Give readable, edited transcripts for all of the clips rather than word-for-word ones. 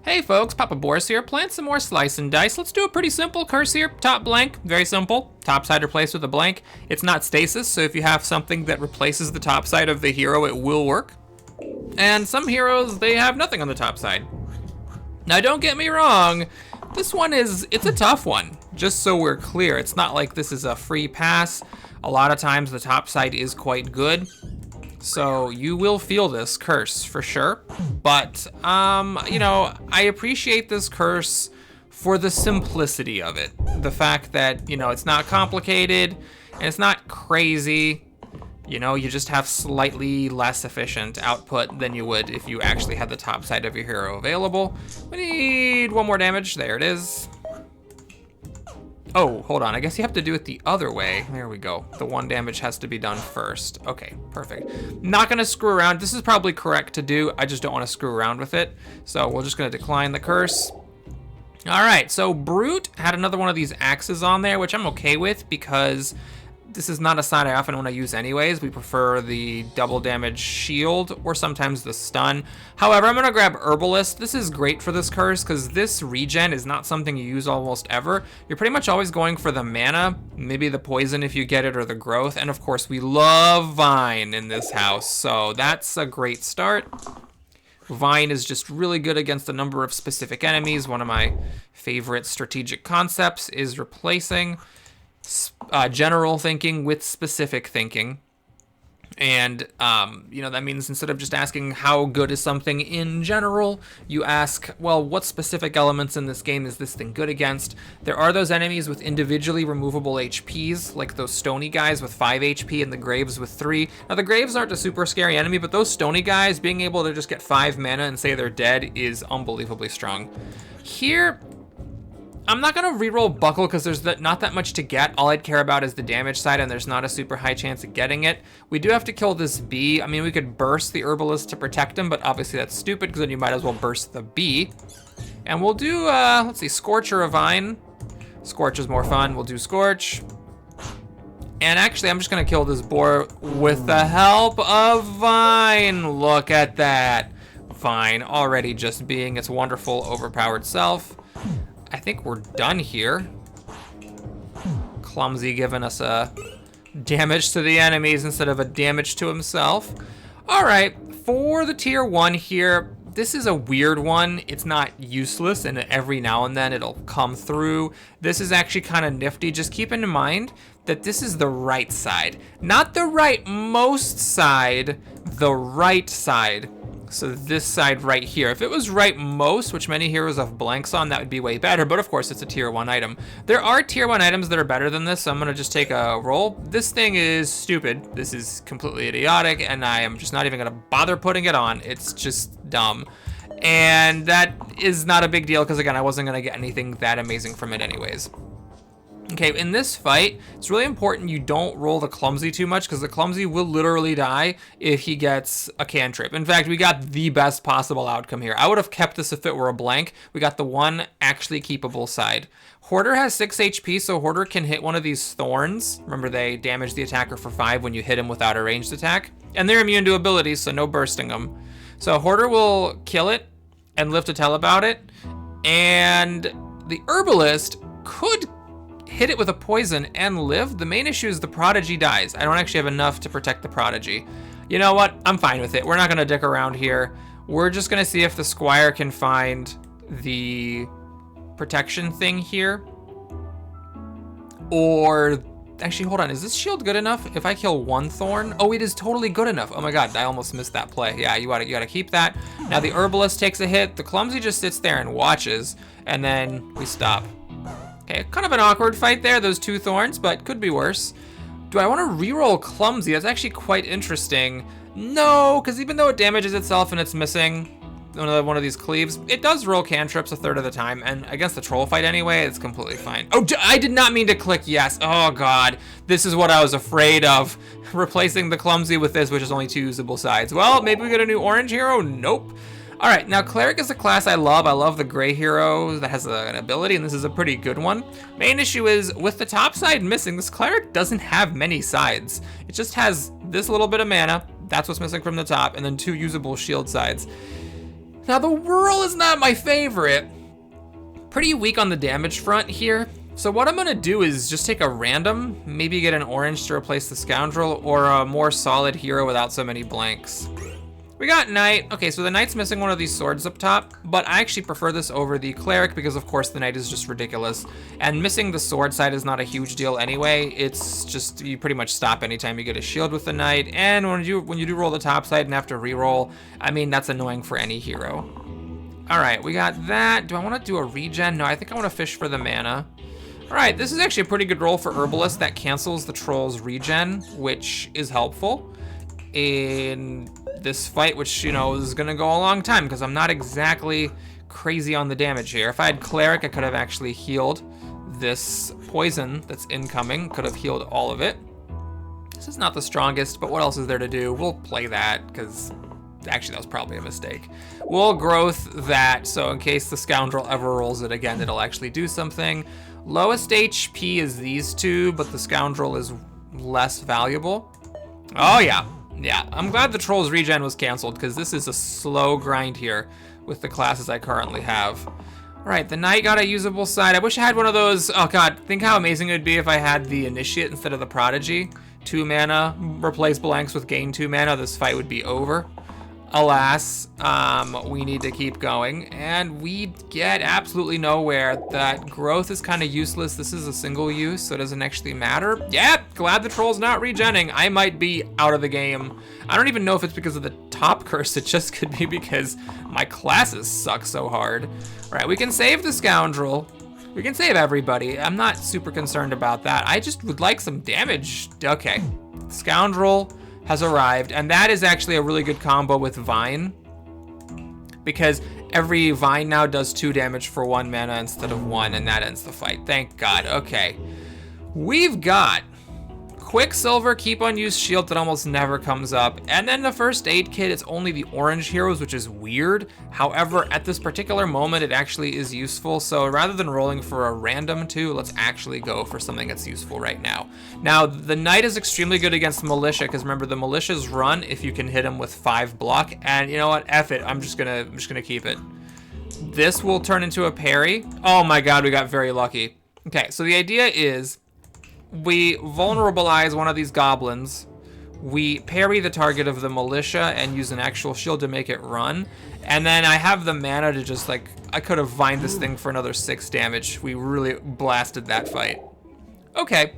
Hey folks, Papa Boris here, playing some more Slice and Dice. Let's do a pretty simple curse here. Top blank, very simple. Top side replaced with a blank. It's not stasis, so if you have something that replaces the top side of the hero, it will work. And some heroes, they have nothing on the top side. Now don't get me wrong, this one it's a tough one. Just so we're clear, it's not like this is a free pass. A lot of times the top side is quite good. So you will feel this curse for sure, but you know, I appreciate this curse for the simplicity of it. The fact that, you know, it's not complicated and it's not crazy. You know, you just have slightly less efficient output than you would if you actually had the top side of your hero available. We need one more damage, there it is. Oh, hold on, I guess you have to do it the other way. There we go. The one damage has to be done first. Okay, perfect. Not gonna screw around. This is probably correct to do. I just don't wanna screw around with it. So we're just gonna decline the curse. All right, so Brute had another one of these axes on there, which I'm okay with because this is not a side I often want to use anyways. We prefer the double damage shield or sometimes the stun. However, I'm gonna grab Herbalist. This is great for this curse because this regen is not something you use almost ever. You're pretty much always going for the mana, maybe the poison if you get it, or the growth. And of course, we love Vine in this house, so that's a great start. Vine is just really good against a number of specific enemies. One of my favorite strategic concepts is replacing general thinking with specific thinking. And, you know, that means instead of just asking how good is something in general, you ask, well, what specific elements in this game is this thing good against? There are those enemies with individually removable HPs, like those stony guys with 5 HP and the graves with 3. Now, the graves aren't a super scary enemy, but those stony guys, being able to just get 5 mana and say they're dead is unbelievably strong. Here, I'm not gonna reroll Buckle because there's not that much to get. All I'd care about is the damage side, and there's not a super high chance of getting it. We do have to kill this bee. I mean, we could burst the Herbalist to protect him, but obviously that's stupid because then you might as well burst the bee. And we'll do, let's see, Scorch or a Vine. Scorch is more fun. We'll do Scorch. And actually, I'm just gonna kill this boar with the help of Vine. Look at that. Vine already just being its wonderful, overpowered self. I think we're done here. Clumsy giving us a damage to the enemies instead of a damage to himself. All right, for the tier 1 here, this is a weird one. It's not useless, and every now and then it'll come through. This is actually kind of nifty. Just keep in mind that this is the right side. Not the rightmost side, the right side. So this side right here. If it was rightmost, which many heroes have blanks on, that would be way better, but of course it's a tier 1 item. There are tier 1 items that are better than this, so I'm gonna just take a roll. This thing is stupid. This is completely idiotic, and I am just not even gonna bother putting it on. It's just dumb. And that is not a big deal, because again, I wasn't gonna get anything that amazing from it anyways. Okay, in this fight, it's really important you don't roll the Clumsy too much because the Clumsy will literally die if he gets a cantrip. In fact, we got the best possible outcome here. I would have kept this if it were a blank. We got the one actually keepable side. Hoarder has 6 HP, so Hoarder can hit one of these thorns. Remember, they damage the attacker for 5 when you hit him without a ranged attack. And they're immune to abilities, so no bursting them. So Hoarder will kill it and live to tell about it. And the Herbalist could hit it with a poison and live. The main issue is the Prodigy dies. I don't actually have enough to protect the Prodigy. You know what? I'm fine with it. We're not gonna dick around here. We're just gonna see if the Squire can find the protection thing here. Or, actually, hold on. Is this shield good enough? If I kill 1 thorn? Oh, it is totally good enough. Oh my God, I almost missed that play. Yeah, you gotta keep that. Now the Herbalist takes a hit. The Clumsy just sits there and watches, and then we stop. Okay, kind of an awkward fight there, those 2 thorns, but could be worse. Do I want to reroll Clumsy? That's actually quite interesting. No, because even though it damages itself and it's missing one of these cleaves, it does roll cantrips a third of the time, and against the troll fight anyway, it's completely fine. Oh, I did not mean to click yes. Oh God, this is what I was afraid of. Replacing the Clumsy with this, which is only 2 usable sides. Well, maybe we get a new orange hero? Nope. All right, now Cleric is a class I love. I love the gray hero that has an ability, and this is a pretty good one. Main issue is with the top side missing, this Cleric doesn't have many sides. It just has this little bit of mana. That's what's missing from the top, and then 2 usable shield sides. Now, the whirl is not my favorite. Pretty weak on the damage front here. So what I'm gonna do is just take a random, maybe get an orange to replace the scoundrel, or a more solid hero without so many blanks. We got knight. Okay, so the knight's missing one of these swords up top, but I actually prefer this over the cleric because of course the knight is just ridiculous. And missing the sword side is not a huge deal anyway. It's just, you pretty much stop anytime you get a shield with the knight. And when you do roll the top side and have to re-roll, I mean, that's annoying for any hero. All right, we got that. Do I want to do a regen? No, I think I want to fish for the mana. All right, this is actually a pretty good roll for Herbalist. That cancels the troll's regen, which is helpful in this fight, which, you know, is gonna go a long time because I'm not exactly crazy on the damage here. If I had cleric, I could have actually healed this poison that's incoming, could have healed all of it. This is not the strongest, but what else is there to do? We'll play that because actually that was probably a mistake. We'll growth that, so in case the scoundrel ever rolls it again, it'll actually do something. Lowest HP is these two, but the scoundrel is less valuable. Oh yeah. Yeah, I'm glad the troll's regen was canceled because this is a slow grind here with the classes I currently have. All right, the knight got a usable side. I wish I had one of those. Oh God, think how amazing it would be if I had the initiate instead of the prodigy. 2 mana, replace blanks with gain 2 mana. This fight would be over. Alas, we need to keep going, and we get absolutely nowhere. That growth is kind of useless. This is a single use, so it doesn't actually matter. Yep, glad the troll's not regenning. I might be out of the game. I don't even know if it's because of the top curse. It just could be because my classes suck so hard. All right, we can save the scoundrel. We can save everybody. I'm not super concerned about that. I just would like some damage. Okay, scoundrel has arrived, and that is actually a really good combo with Vine because every Vine now does 2 damage for 1 mana instead of 1, and that ends the fight. Thank God. Okay, we've got Quicksilver, keep unused shield that almost never comes up, and then the first aid kit, it's only the orange heroes, which is weird. However, at this particular moment, it actually is useful, so rather than rolling for a random 2, let's actually go for something that's useful right now. Now, the knight is extremely good against militia, because remember, the militias run if you can hit them with 5 block, and you know what, F it, I'm just gonna keep it. This will turn into a parry. Oh my God, we got very lucky. Okay, so the idea is, we vulnerabilize one of these goblins, we parry the target of the militia and use an actual shield to make it run, and then I have the mana to just like, I could have vined this thing for another 6 damage. We really blasted that fight. Okay,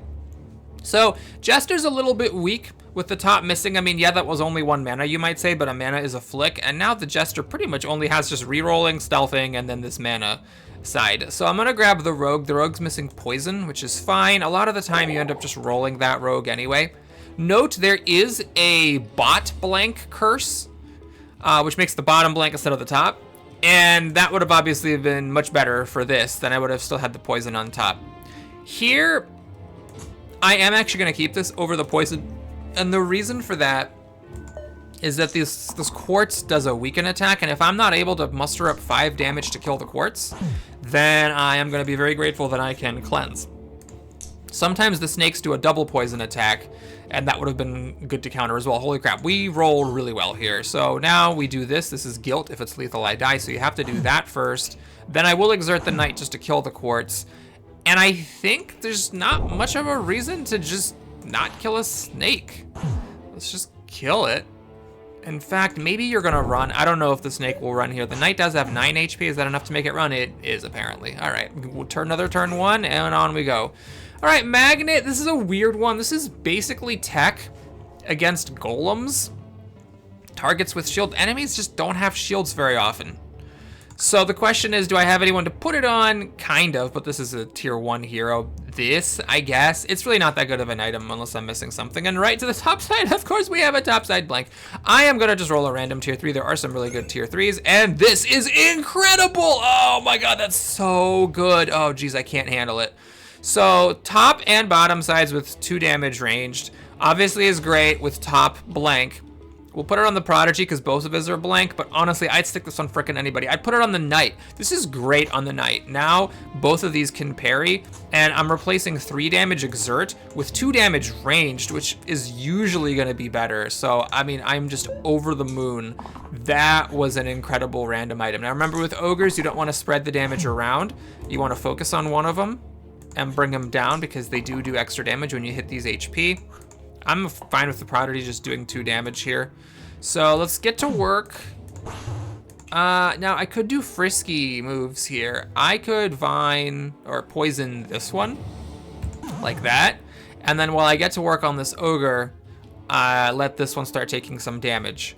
so Jester's a little bit weak with the top missing. I mean, yeah, that was only 1 mana, you might say, but a mana is a flick, and now the Jester pretty much only has just rerolling, stealthing, and then this mana side. So I'm gonna grab the rogue. The rogue's missing poison, which is fine. A lot of the time you end up just rolling that rogue anyway. Note there is a bot blank curse, which makes the bottom blank instead of the top, and that would have obviously been much better for this. Then I would have still had the poison on top. Here, I am actually gonna keep this over the poison, and the reason for that is that this quartz does a weaken attack, and if I'm not able to muster up 5 damage to kill the quartz, then I am going to be very grateful that I can cleanse. Sometimes the snakes do a double poison attack, and that would have been good to counter as well. Holy crap, we roll really well here. So now we do this. This is guilt. If it's lethal, I die, so you have to do that first. Then I will exert the knight just to kill the quartz, and I think there's not much of a reason to just not kill a snake. Let's just kill it. In fact, maybe you're gonna run. I don't know if the snake will run here. The knight does have 9 HP. Is that enough to make it run? It is, apparently. All right, we'll turn another turn 1, and on we go. All right, Magnet, this is a weird one. This is basically tech against golems. Targets with shield. Enemies just don't have shields very often. So the question is, do I have anyone to put it on? Kind of, but this is a tier 1 hero. This, I guess, it's really not that good of an item unless I'm missing something. And right to the top side, of course, we have a top side blank. I am gonna just roll a random tier 3. There are some really good tier 3s, and this is incredible. Oh my God, that's so good. Oh geez, I can't handle it. So top and bottom sides with 2 damage ranged, obviously is great with top blank. We'll put it on the Prodigy because both of his are blank, but honestly, I'd stick this on frickin' anybody. I'd put it on the Knight. This is great on the Knight. Now, both of these can parry, and I'm replacing 3 damage Exert with 2 damage Ranged, which is usually gonna be better. So, I mean, I'm just over the moon. That was an incredible random item. Now, remember with Ogres, you don't wanna spread the damage around. You wanna focus on one of them and bring them down because they do extra damage when you hit these HP. I'm fine with the Prodigy just doing 2 damage here. So let's get to work. Now I could do frisky moves here. I could Vine or Poison this one, like that. And then while I get to work on this Ogre, let this one start taking some damage.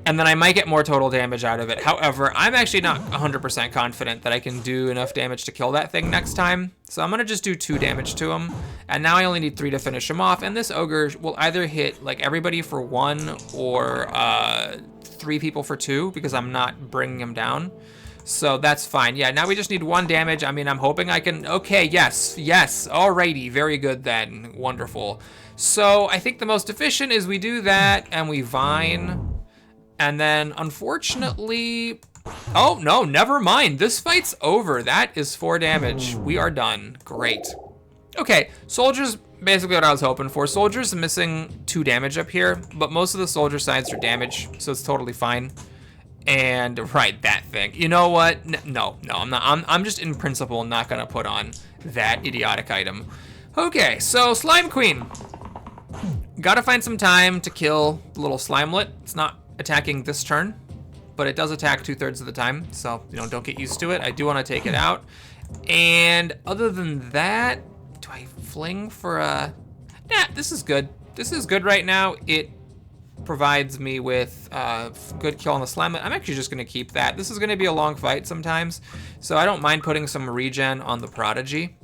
And then I might get more total damage out of it. However, I'm actually not 100% confident that I can do enough damage to kill that thing next time. So I'm gonna just do 2 damage to him. And now I only need 3 to finish him off. And this Ogre will either hit like everybody for 1 or 3 people for 2 because I'm not bringing him down. So that's fine. Yeah, now we just need 1 damage. I mean, I'm hoping I can, okay, yes. Alrighty, very good then, wonderful. So I think the most efficient is we do that and we Vine. And then, unfortunately, oh no, never mind. This fight's over. That is 4 damage. We are done. Great. Okay, soldiers, basically what I was hoping for. Soldiers missing 2 damage up here, but most of the soldier sides are damaged, so it's totally fine. And right, that thing. You know what? No, I'm not. I'm just in principle not gonna put on that idiotic item. Okay, so Slime Queen. Gotta find some time to kill the little Slimelet. It's not attacking this turn, but it does attack 2/3 of the time, so you know, don't get used to it. I do want to take it out. And other than that, do I fling for a... Nah, this is good. This is good right now. It provides me with good kill on the slime. I'm actually just gonna keep that. This is gonna be a long fight sometimes, so I don't mind putting some regen on the Prodigy,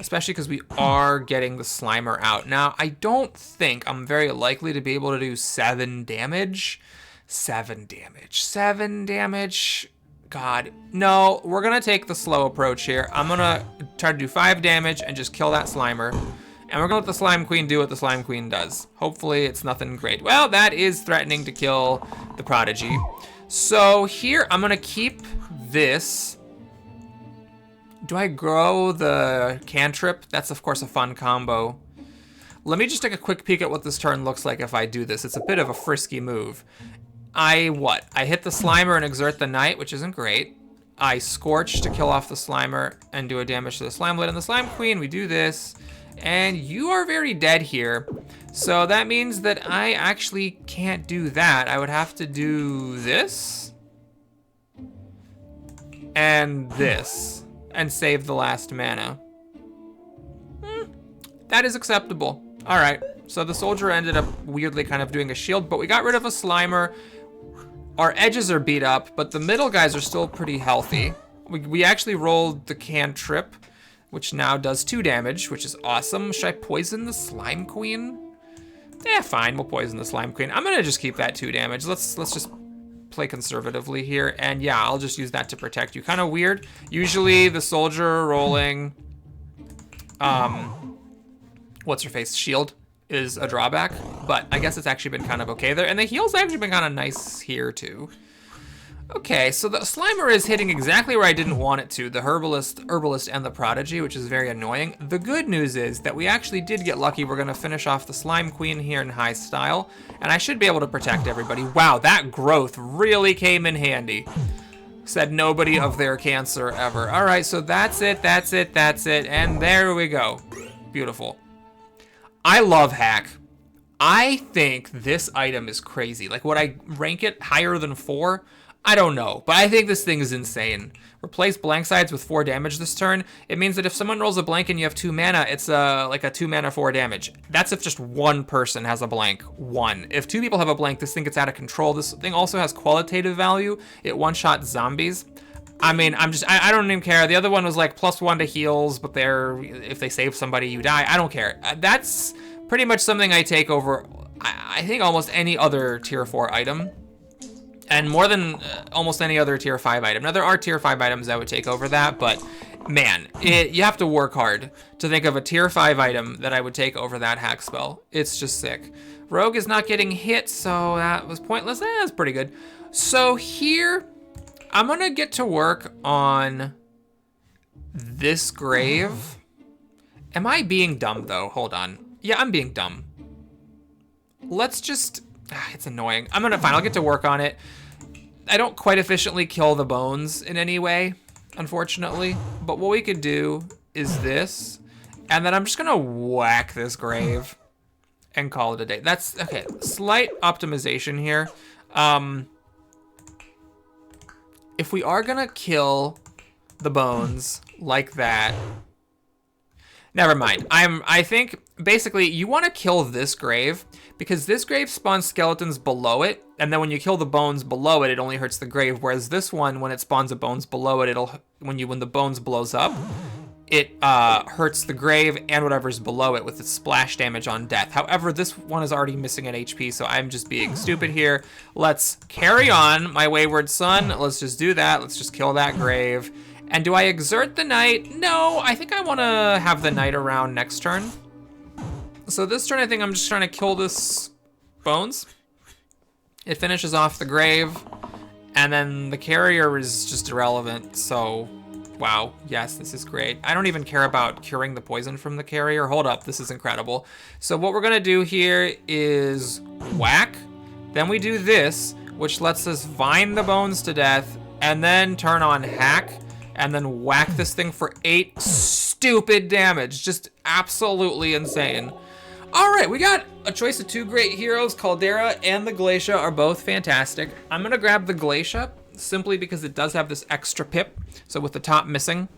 especially because we are getting the Slimer out. Now, I don't think I'm very likely to be able to do 7 damage. 7 damage. God, no, we're gonna take the slow approach here. I'm gonna try to do 5 damage and just kill that Slimer. And we're gonna let the Slime Queen do what the Slime Queen does. Hopefully it's nothing great. Well, that is threatening to kill the Prodigy. So here, I'm gonna keep this. Do I grow the cantrip? That's of course a fun combo. Let me just take a quick peek at what this turn looks like if I do this. It's a bit of a frisky move. I hit the Slimer and exert the Knight, which isn't great. I Scorch to kill off the Slimer and do a damage to the Slimelet. And the Slime Queen, we do this. And you are very dead here. So that means that I actually can't do that. I would have to do this. And this. And save the last mana. That is acceptable. All right, so the soldier ended up weirdly kind of doing a shield, but we got rid of a Slimer. Our edges are beat up, but the middle guys are still pretty healthy. We actually rolled the cantrip, which now does 2 damage, which is awesome. Should I poison the Slime Queen? Yeah, fine, we'll poison the Slime Queen. I'm gonna just keep that 2 damage. Let's just play conservatively here, and yeah, I'll just use that to protect you. Kind of weird. Usually the soldier rolling, what's her face, shield is a drawback, but I guess it's actually been kind of okay there, and the heal's actually been kind of nice here too. Okay, so the Slimer is hitting exactly where I didn't want it to, the Herbalist and the Prodigy, which is very annoying. The good news is that we actually did get lucky. We're gonna finish off the Slime Queen here in high style, and I should be able to protect everybody. Wow, that growth really came in handy. Said nobody of their cancer ever. All right, so that's it, and there we go. Beautiful. I love Hack. I think this item is crazy. Like, would I rank it higher than 4? I don't know, but I think this thing is insane. Replace blank sides with 4 damage this turn. It means that if someone rolls a blank and you have 2 mana, it's like a 2 mana 4 damage. That's if just one person has a blank. 1. If 2 people have a blank, this thing gets out of control. This thing also has qualitative value. It one-shot zombies. I mean, I don't even care. The other one was like +1 to heals, but if they save somebody, you die. I don't care. That's pretty much something I take over, I think, almost any other tier 4 item. And more than almost any other tier 5 item. Now, there are tier 5 items that would take over that, but man, you have to work hard to think of a tier 5 item that I would take over that hack spell. It's just sick. Rogue is not getting hit, so that was pointless. That's pretty good. So here, I'm gonna get to work on this grave. Am I being dumb though? Hold on. Yeah, I'm being dumb. Let's just, it's annoying. Fine, I'll get to work on it. I don't quite efficiently kill the bones in any way, unfortunately. But what we could do is this, and then I'm just gonna whack this grave and call it a day. That's, okay, slight optimization here. If we are gonna kill the bones like that, never mind. I think basically you want to kill this grave because this grave spawns skeletons below it, and then when you kill the bones below it, it only hurts the grave. Whereas this one, when it spawns the bones below it, when the bones blows up, it hurts the grave and whatever's below it with its splash damage on death. However, this one is already missing an HP, so I'm just being stupid here. Let's carry on, my wayward son. Let's just do that. Let's just kill that grave. And do I exert the knight? No, I think I want to have the knight around next turn. So this turn, I think I'm just trying to kill this bones. It finishes off the grave, and then the carrier is just irrelevant, so wow, yes, this is great. I don't even care about curing the poison from the carrier. Hold up, this is incredible. So what we're gonna do here is whack, then we do this, which lets us vine the bones to death, and then turn on hack, and then whack this thing for 8 stupid damage. Just absolutely insane. All right, we got a choice of 2 great heroes. Caldera and the Glacia are both fantastic. I'm gonna grab the Glacia simply because it does have this extra pip. So with the top missing,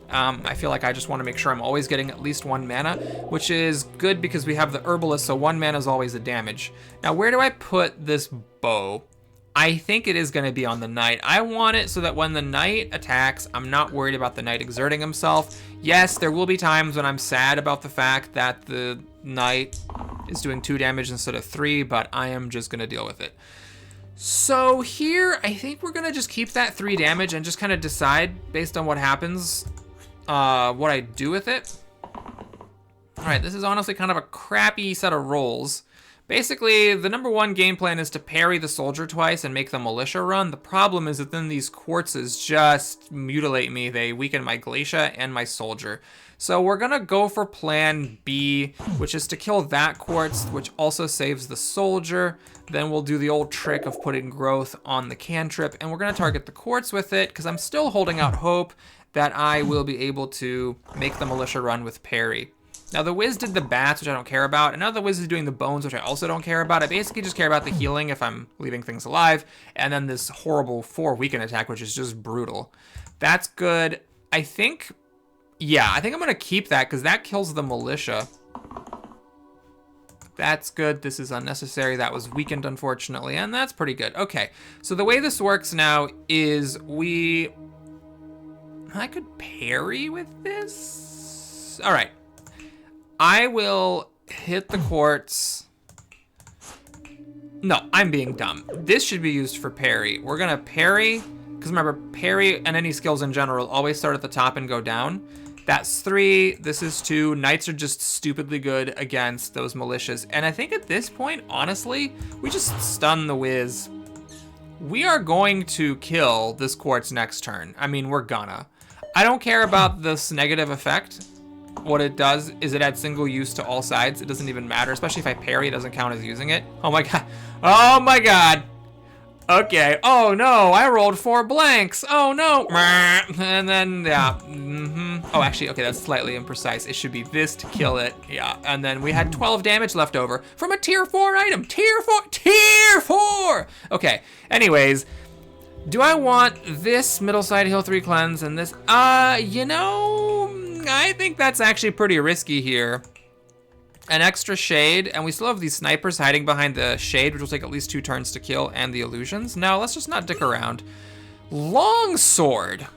I feel like I just wanna make sure I'm always getting at least 1 mana, which is good because we have the Herbalist, so 1 mana is always a damage. Now, where do I put this bow? I think it is gonna be on the knight. I want it so that when the knight attacks, I'm not worried about the knight exerting himself. Yes, there will be times when I'm sad about the fact that the knight is doing 2 damage instead of 3, but I am just gonna deal with it. So here, I think we're gonna just keep that 3 damage and just kind of decide based on what happens, what I do with it. All right, this is honestly kind of a crappy set of rolls. Basically, the number 1 game plan is to parry the soldier twice and make the militia run. The problem is that then these quartzes just mutilate me. They weaken my Glacia and my soldier. So we're gonna go for plan B, which is to kill that quartz, which also saves the soldier. Then we'll do the old trick of putting growth on the cantrip, and we're gonna target the quartz with it, because I'm still holding out hope that I will be able to make the militia run with parry. Now the Wiz did the bats, which I don't care about, and now the Wiz is doing the bones, which I also don't care about. I basically just care about the healing if I'm leaving things alive, and then this horrible 4 weaken attack, which is just brutal. That's good. I think I'm gonna keep that because that kills the militia. That's good. This is unnecessary. That was weakened, unfortunately, and that's pretty good. Okay, so the way this works now is I could parry with this. All right. I will hit the quartz. No, I'm being dumb. This should be used for parry. We're gonna parry, because remember, parry and any skills in general always start at the top and go down. That's 3, this is 2. Knights are just stupidly good against those militias. And I think at this point, honestly, we just stun the Wiz. We are going to kill this quartz next turn. I mean, we're gonna. I don't care about this negative effect. What it does is it adds single use to all sides. It doesn't even matter, especially if I parry, it doesn't count as using it. Oh my god. Oh my god. Okay. Oh no, I rolled 4 blanks. Oh no. And then, yeah. Oh, actually, okay, that's slightly imprecise. It should be this to kill it. Yeah. And then we had 12 damage left over from a tier 4 item. Tier 4. Tier 4. Okay. Anyways, do I want this middle side heal 3 cleanse and this? You know, I think that's actually pretty risky here. An extra shade, and we still have these snipers hiding behind the shade, which will take at least 2 turns to kill, and the illusions. No, let's just not dick around. Long sword.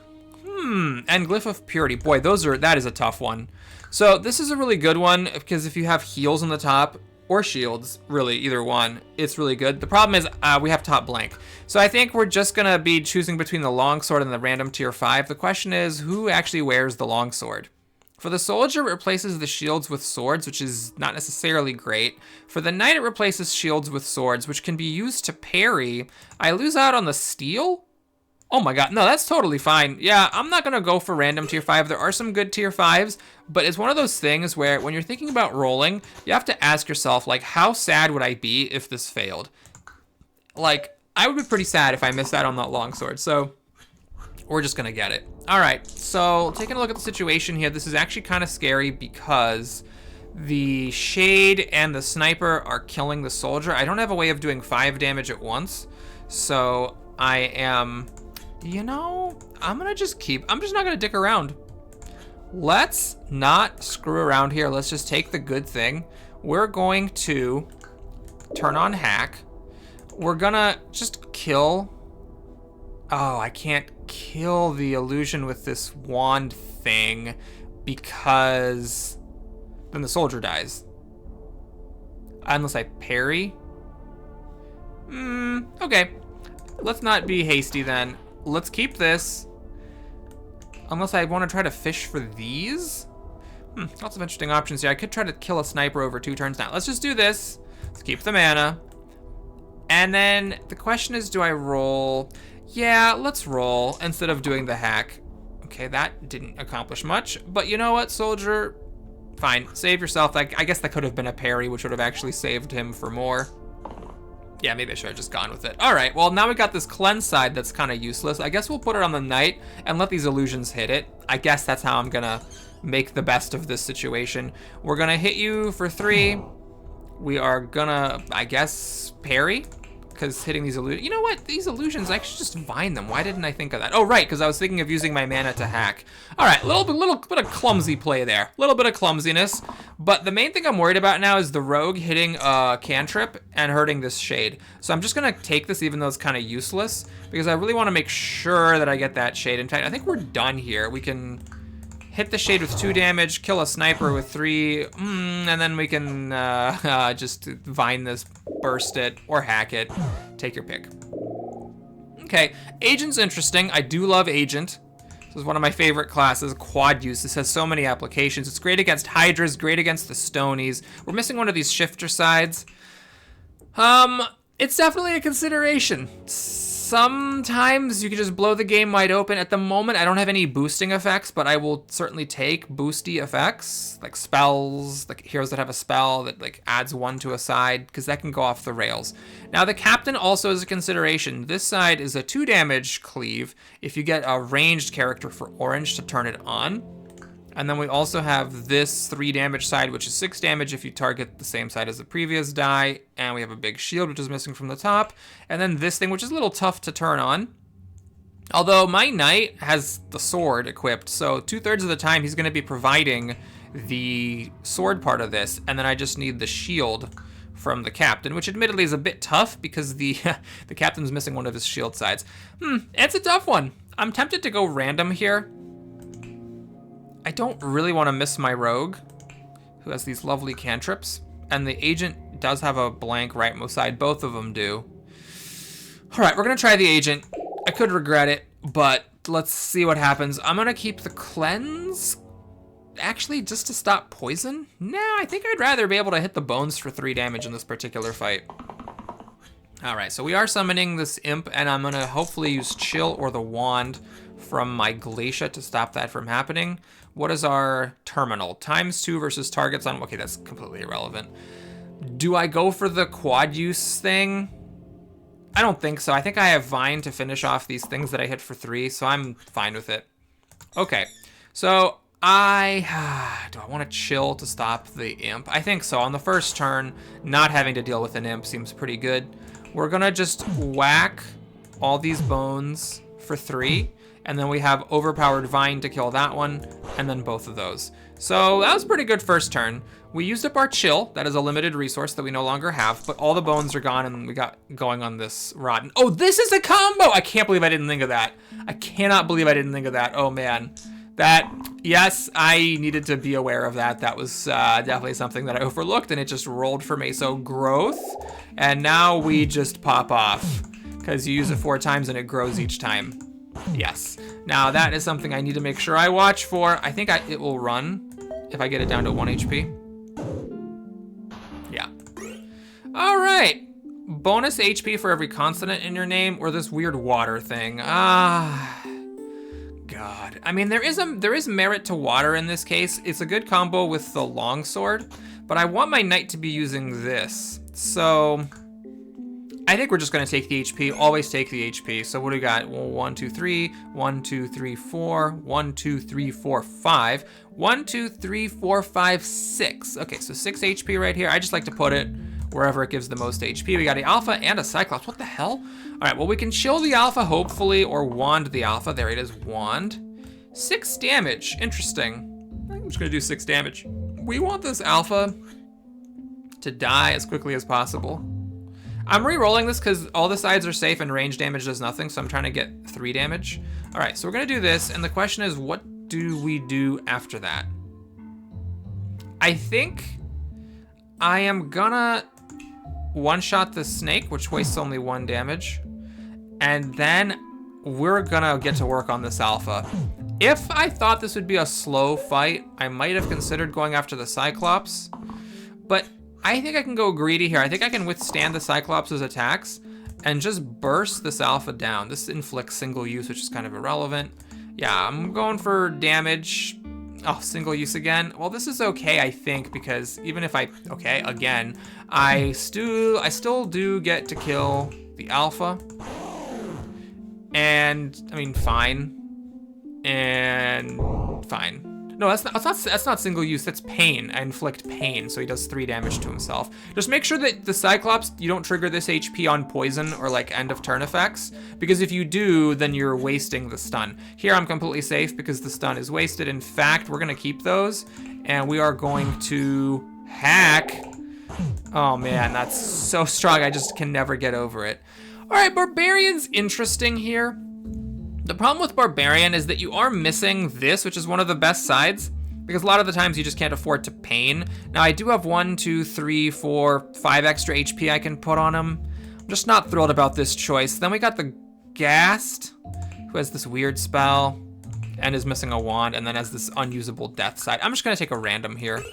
And glyph of purity. Boy, that is a tough one. So this is a really good one, because if you have heals on the top, or shields, really, either one. It's really good. The problem is we have top blank. So I think we're just going to be choosing between the longsword and the random tier 5. The question is, who actually wears the longsword? For the soldier, it replaces the shields with swords, which is not necessarily great. For the knight, it replaces shields with swords, which can be used to parry. I lose out on the steel? Oh my god, no, that's totally fine. Yeah, I'm not gonna go for random tier 5. There are some good tier 5s, but it's one of those things where when you're thinking about rolling, you have to ask yourself, like, how sad would I be if this failed? Like, I would be pretty sad if I missed out on that longsword, so we're just gonna get it. All right, so taking a look at the situation here, this is actually kind of scary because the shade and the sniper are killing the soldier. I don't have a way of doing 5 damage at once, so I am... You know, I'm just not gonna dick around. Let's not screw around here. Let's just take the good thing. We're going to turn on hack. We're gonna just kill. Oh, I can't kill the illusion with this wand thing because then the soldier dies. Unless I parry. Okay. Let's not be hasty then. Let's keep this. Unless I want to try to fish for these. Lots of interesting options here. I could try to kill a sniper over 2 turns now. Let's just do this. Let's keep the mana. And then the question is, do I roll? Yeah, let's roll instead of doing the hack. Okay, that didn't accomplish much. But you know what, soldier? Fine, save yourself. I guess that could have been a parry, which would have actually saved him for more. Yeah, maybe I should have just gone with it. All right, well, now we got this cleanse side that's kind of useless. I guess we'll put it on the knight and let these illusions hit it. I guess that's how I'm gonna make the best of this situation. We're gonna hit you for 3. We are gonna, I guess, parry, because hitting these illusions. You know what? These illusions, I should just vine them. Why didn't I think of that? Oh, right, because I was thinking of using my mana to hack. All right, little bit of clumsy play there. A little bit of clumsiness. But the main thing I'm worried about now is the rogue hitting a cantrip and hurting this shade. So I'm just going to take this even though it's kind of useless because I really want to make sure that I get that shade. In fact, I think we're done here. We can hit the shade with 2 damage, kill a sniper with 3, and then we can just vine this, burst it, or hack it. Take your pick. Okay, Agent's interesting. I do love Agent. This is one of my favorite classes, quad use. This has so many applications. It's great against Hydras, great against the Stonies. We're missing one of these shifter sides. It's definitely a consideration. Sometimes you can just blow the game wide open. At the moment, I don't have any boosting effects, but I will certainly take boosty effects, like spells, like heroes that have a spell that like adds 1 to a side, because that can go off the rails. Now, the captain also is a consideration. This side is a 2 damage cleave if you get a ranged character for orange to turn it on. And then we also have this 3 damage side, which is 6 damage if you target the same side as the previous die. And we have a big shield, which is missing from the top. And then this thing, which is a little tough to turn on. Although my knight has the sword equipped, so 2/3 of the time he's going to be providing the sword part of this. And then I just need the shield from the captain, which admittedly is a bit tough because the the captain's missing one of his shield sides. It's a tough one. I'm tempted to go random here. I don't really want to miss my rogue, who has these lovely cantrips. And the agent does have a blank rightmost side. Both of them do. All right, we're going to try the agent. I could regret it, but let's see what happens. I'm going to keep the cleanse. Actually, just to stop poison? No, I think I'd rather be able to hit the bones for 3 damage in this particular fight. All right, so we are summoning this imp, and I'm going to hopefully use chill or the wand from my Glacia to stop that from happening. What is our terminal? ×2 versus targets on... Okay, that's completely irrelevant. Do I go for the quad use thing? I don't think so. I think I have Vine to finish off these things that I hit for 3, so I'm fine with it. Okay, so do I want to chill to stop the imp? I think so. On the first turn, not having to deal with an imp seems pretty good. We're gonna just whack all these bones for 3. And then we have overpowered Vine to kill that one, and then both of those. So that was a pretty good first turn. We used up our chill. That is a limited resource that we no longer have, but all the bones are gone, and we got going on this rotten. Oh, this is a combo! I can't believe I didn't think of that. I cannot believe I didn't think of that. Oh, man. That Yes, I needed to be aware of that. That was definitely something that I overlooked, and it just rolled for me. So growth, and now we just pop off because you use it 4 times and it grows each time. Yes. Now that is something I need to make sure I watch for. I think it will run if I get it down to 1 HP. Yeah. All right. Bonus HP for every consonant in your name, or this weird water thing. God. I mean, there is merit to water in this case. It's a good combo with the longsword, but I want my knight to be using this. So I think we're just gonna take the HP. Always take the HP. So what do we got? Well, 1, 2, 3, 1, 2, 3, 4, 1, 2, 3, 4, 5, 1, 2, 3, 4, 5, 6. Okay, so 6 HP right here. I just like to put it wherever it gives the most HP. We got an alpha and a cyclops. What the hell? All right, well, we can chill the alpha, hopefully, or wand the alpha. There it is, wand. 6 damage, interesting. I'm just gonna do 6 damage. We want this alpha to die as quickly as possible. I'm re-rolling this because all the sides are safe and range damage does nothing, so I'm trying to get 3 damage. All right, so we're gonna do this, and the question is, what do we do after that? I think I am gonna one-shot the snake, which wastes only 1 damage. And then we're gonna get to work on this alpha. If I thought this would be a slow fight, I might have considered going after the Cyclops, but I think I can go greedy here. I think I can withstand the Cyclops' attacks and just burst this alpha down. This inflicts single use, which is kind of irrelevant. Yeah, I'm going for damage. Oh, single use again. Well, this is okay, I think, because even if okay, again, I still do get to kill the alpha. And I mean, fine. And fine. No, that's not single use. That's pain. I inflict pain, so he does 3 damage to himself. Just make sure that the Cyclops, you don't trigger this HP on poison or like end of turn effects, because if you do, then you're wasting the stun. Here I'm completely safe because the stun is wasted. In fact, we're gonna keep those, and we are going to hack. Oh man, that's so strong. I just can never get over it. All right, Barbarian's interesting here. The problem with Barbarian is that you are missing this, which is one of the best sides, because a lot of the times you just can't afford to pain. Now, I do have 1, 2, 3, 4, 5 extra HP I can put on him. I'm just not thrilled about this choice. Then we got the Ghast, who has this weird spell and is missing a wand, and then has this unusable death side. I'm just gonna take a random here.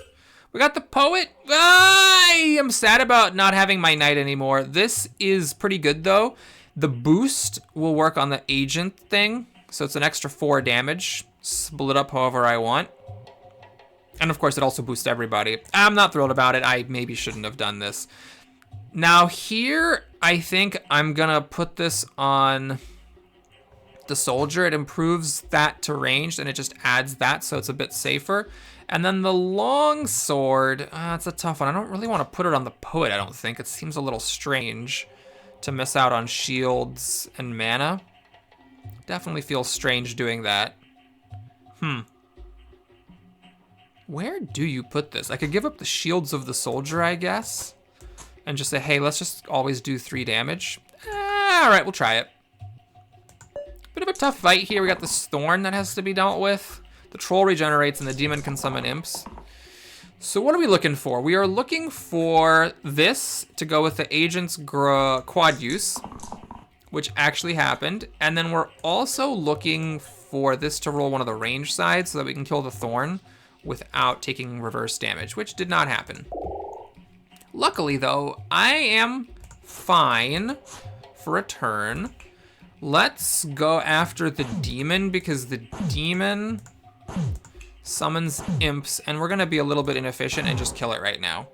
We got the Poet. I am sad about not having my Knight anymore. This is pretty good, though. The boost will work on the agent thing, so it's an extra 4 damage. Split up however I want. And of course, it also boosts everybody. I'm not thrilled about it. I maybe shouldn't have done this. Now here, I think I'm gonna put this on the soldier. It improves that to ranged, and it just adds that, so it's a bit safer. And then the long sword, it's a tough one. I don't really want to put it on the Poet, I don't think. It seems a little strange to miss out on shields and mana. Definitely feels strange doing that. Where do you put this? I could give up the shields of the soldier, I guess, and just say, hey, let's just always do 3 damage. All right, we'll try it. Bit of a tough fight here. We got this thorn that has to be dealt with. The troll regenerates and the demon can summon imps. So what are we looking for? We are looking for this to go with the agent's quad use, which actually happened. And then we're also looking for this to roll one of the range sides so that we can kill the thorn without taking reverse damage, which did not happen. Luckily though, I am fine for a turn. Let's go after the demon because the demon summons imps, and we're gonna be a little bit inefficient and just kill it right now.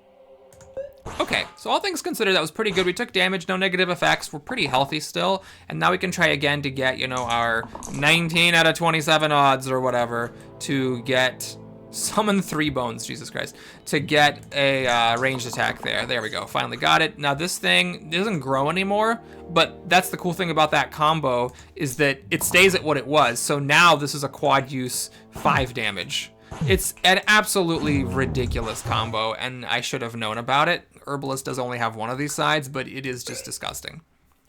Okay, so all things considered, that was pretty good. We took damage, no negative effects. We're pretty healthy still, and now we can try again to get, you know, our 19 out of 27 odds or whatever to get summon 3 bones, Jesus Christ, to get a ranged attack there. There we go, finally got it. Now this thing doesn't grow anymore, but that's the cool thing about that combo is that it stays at what it was. So now this is a quad use 5 damage. It's an absolutely ridiculous combo, and I should have known about it. Herbalist does only have one of these sides, but it is just disgusting.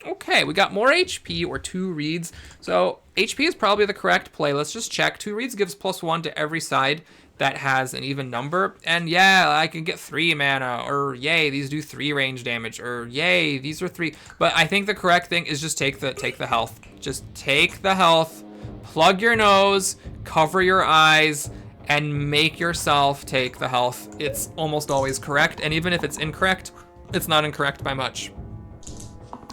Okay, we got more HP or 2 reeds. So HP is probably the correct play. Let's just check. 2 reeds gives +1 to every side that has an even number. And yeah, I can get 3 mana, or yay, these do 3 range damage, or yay, these are 3. But I think the correct thing is just take the health. Just take the health, plug your nose, cover your eyes, and make yourself take the health. It's almost always correct, and even if it's incorrect, it's not incorrect by much.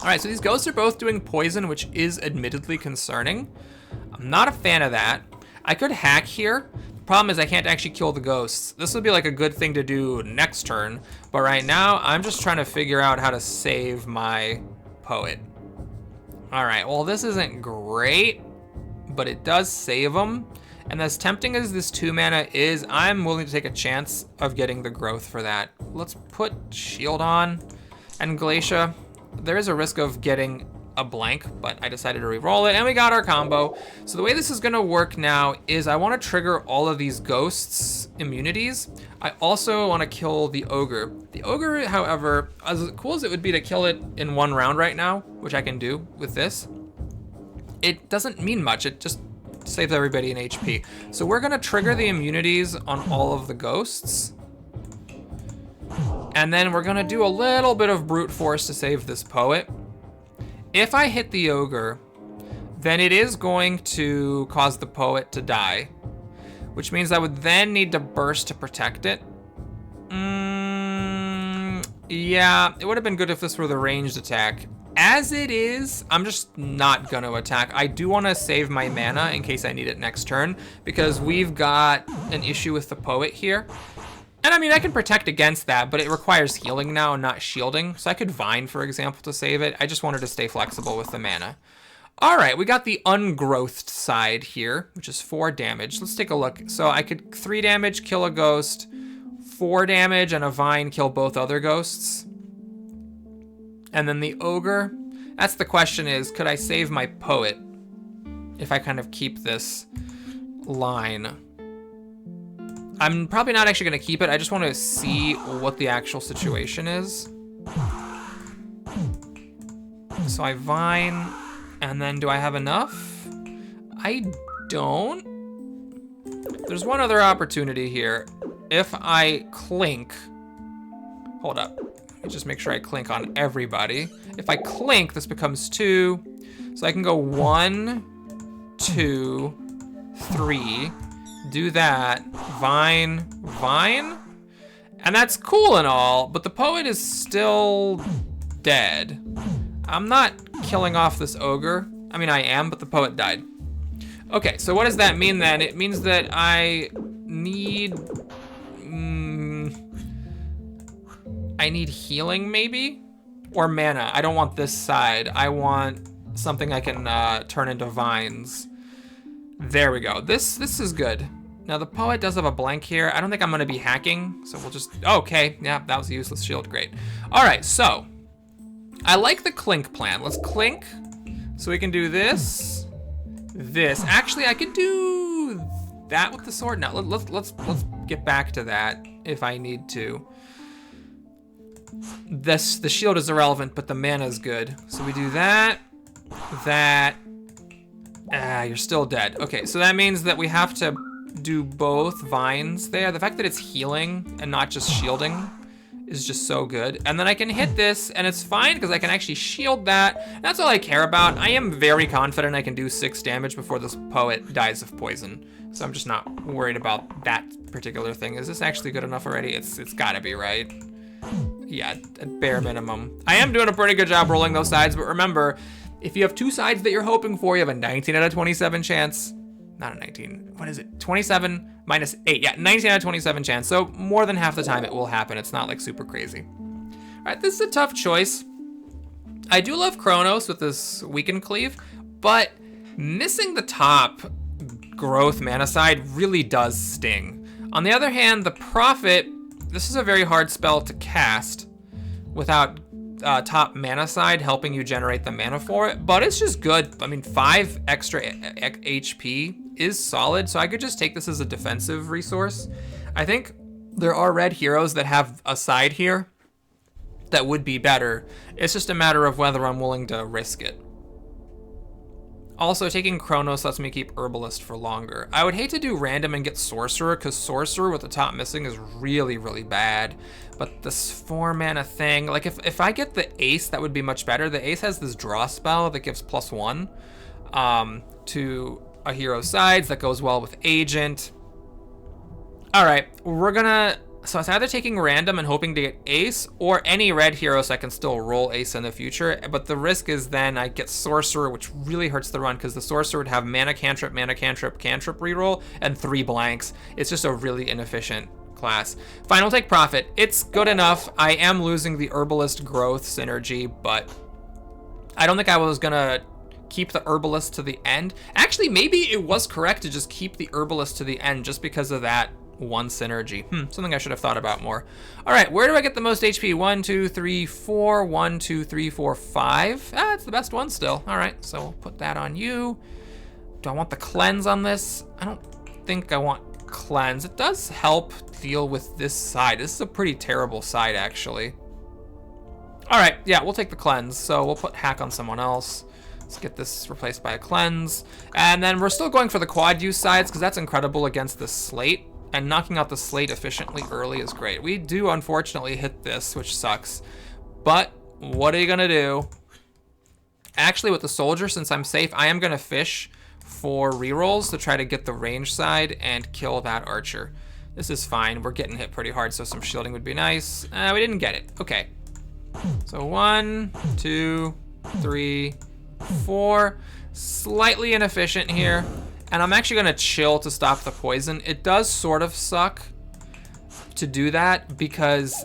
All right, so these ghosts are both doing poison, which is admittedly concerning. I'm not a fan of that. I could hack here. The problem is I can't actually kill the ghosts. This would be like a good thing to do next turn, but right now I'm just trying to figure out how to save my poet. All right, well, this isn't great, but it does save them. And as tempting as this 2 mana is, I'm willing to take a chance of getting the growth for that. Let's put shield on, and Glacia. There is a risk of getting a blank, but I decided to re-roll it, and we got our combo. So the way this is gonna work now is I wanna trigger all of these ghosts' immunities. I also wanna kill the ogre. The ogre, however, as cool as it would be to kill it in 1 round right now, which I can do with this, it doesn't mean much. It just saves everybody in HP. So we're gonna trigger the immunities on all of the ghosts. And then we're gonna do a little bit of brute force to save this poet. If I hit the ogre, then it is going to cause the poet to die, which means I would then need to burst to protect it. Yeah, it would have been good if this were the ranged attack. As it is, I'm just not gonna attack. I do wanna save my mana in case I need it next turn, because we've got an issue with the poet here. And I mean, I can protect against that, but it requires healing now, not shielding. So I could Vine, for example, to save it. I just wanted to stay flexible with the mana. All right, we got the ungrowthed side here, which is 4 damage. Let's take a look. So I could 3 damage, kill a ghost, 4 damage, and a Vine kill both other ghosts. And then the ogre, that's the question is, could I save my poet if I kind of keep this line? I'm probably not actually gonna keep it. I just want to see what the actual situation is. So I Vine, and then do I have enough? I don't. There's one other opportunity here. If I clink, hold up. Let me just make sure I clink on everybody. If I clink, this becomes 2. So I can go 1, 2, 3. Do that, Vine, Vine, and that's cool and all, but the poet is still dead. I'm not killing off this ogre. I mean, I am, but the poet died. Okay, so what does that mean then? It means that I need healing maybe? Or mana. I don't want this side. I want something I can turn into vines. There we go. This is good. Now the poet does have a blank here. I don't think I'm gonna be hacking, so we'll just, okay, yeah, that was a useless shield, great. All right, so I like the clink plan. Let's clink, so we can do this. Actually, I could do that with the sword. Now let's get back to that if I need to. The shield is irrelevant, but the mana is good. So we do that. You're still dead. Okay, so that means that we have to do both vines there. The fact that it's healing and not just shielding is just so good. And then I can hit this and it's fine because I can actually shield that. That's all I care about. I am very confident I can do 6 damage before this poet dies of poison. So I'm just not worried about that particular thing. Is this actually good enough already? It's gotta be, right? Yeah, at bare minimum. I am doing a pretty good job rolling those sides, but remember, if you have 2 sides that you're hoping for, you have a 19 out of 27 chance. Not a 19, what is it? 27 minus 8, yeah, 19 out of 27 chance. So more than half the time it will happen. It's not like super crazy. All right, this is a tough choice. I do love Chronos with this Weaken Cleave, but missing the top growth mana side really does sting. On the other hand, the Prophet, this is a very hard spell to cast without top mana side helping you generate the mana for it, but it's just good. I mean, 5 extra HP is solid, so I could just take this as a defensive resource. I think there are red heroes that have a side here that would be better. It's just a matter of whether I'm willing to risk it. Also, taking Chronos lets me keep Herbalist for longer. I would hate to do random and get Sorcerer, because Sorcerer with the top missing is really, really bad. But this 4 mana thing, like if I get the Ace, that would be much better. The Ace has this draw spell that gives +1 to a hero's sides that goes well with Agent. All right, we're gonna, so it's either taking random and hoping to get Ace or any red hero so I can still roll Ace in the future. But the risk is then I get Sorcerer, which really hurts the run because the Sorcerer would have mana cantrip, cantrip reroll, and 3 blanks. It's just a really inefficient class. Final take Profit. It's good enough. I am losing the Herbalist growth synergy, but I don't think I was gonna keep the Herbalist to the end. Actually, maybe it was correct to just keep the Herbalist to the end just because of that 1 synergy. Something I should have thought about more. All right, where do I get the most HP? 1, 2, 3, 4. 1, 2, 3, 4, 5. Ah, it's the best one still. All right, so we'll put that on you. Do I want the cleanse on this? I don't think I want cleanse. It does help deal with this side. This is a pretty terrible side, actually. All right, yeah, we'll take the cleanse. So we'll put hack on someone else. Let's get this replaced by a cleanse. And then we're still going for the quad use sides because that's incredible against the slate. And knocking out the slate efficiently early is great. We do unfortunately hit this, which sucks. But what are you gonna do? Actually, with the soldier, since I'm safe, I am gonna fish for rerolls to try to get the range side and kill that archer. This is fine. We're getting hit pretty hard, so some shielding would be nice. We didn't get it. Okay. So 1, 2, 3, 4. Slightly inefficient here. And I'm actually gonna chill to stop the poison. It does sort of suck to do that because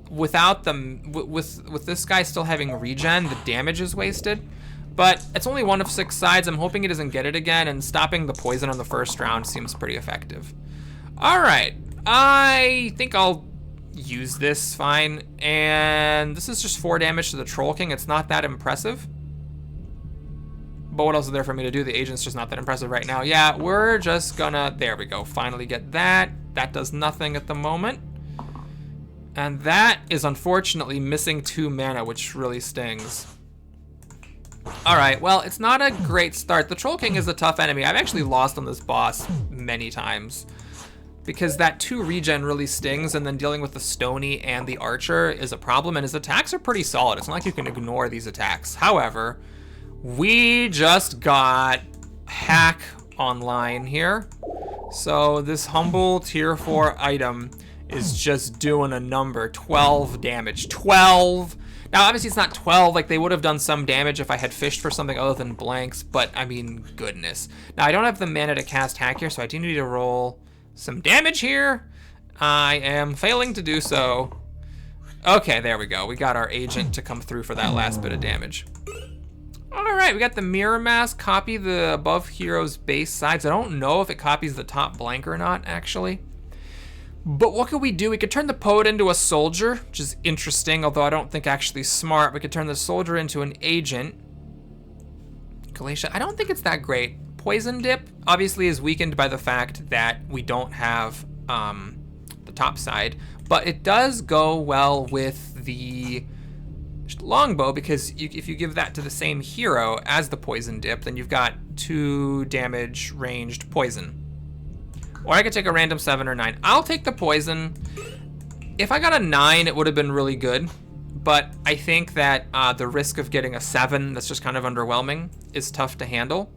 without them, with this guy still having regen, the damage is wasted. But it's only 1 of 6 sides. I'm hoping he doesn't get it again, and stopping the poison on the first round seems pretty effective. All right, I think I'll use this fine. And this is just 4 damage to the Troll King. It's not that impressive. But what else is there for me to do? The agent's just not that impressive right now. Yeah, we're just gonna, there we go, finally get that. That does nothing at the moment. And that is unfortunately missing 2 mana, which really stings. All right, well, it's not a great start. The Troll King is a tough enemy. I've actually lost on this boss many times because that 2 regen really stings, and then dealing with the Stony and the Archer is a problem, and his attacks are pretty solid. It's not like you can ignore these attacks. However, we just got hack online here. So this humble tier 4 item is just doing a number, 12 damage, 12. Now, obviously it's not 12, like they would have done some damage if I had fished for something other than blanks, but I mean, goodness. Now I don't have the mana to cast hack here, so I do need to roll some damage here. I am failing to do so. Okay, there we go. We got our agent to come through for that last bit of damage. All right, we got the Mirror Mask, copy the above hero's base sides. I don't know if it copies the top blank or not, actually. But what could we do? We could turn the Poet into a soldier, which is interesting, although I don't think actually smart. We could turn the soldier into an agent. Glacier, I don't think it's that great. Poison Dip, obviously, is weakened by the fact that we don't have the top side, but it does go well with the longbow because if you give that to the same hero as the Poison Dip, then you've got 2 damage ranged poison. Or I could take a random 7 or 9. I'll take the poison. If I got a 9, it would have been really good, but I think that the risk of getting a 7 that's just kind of underwhelming is tough to handle.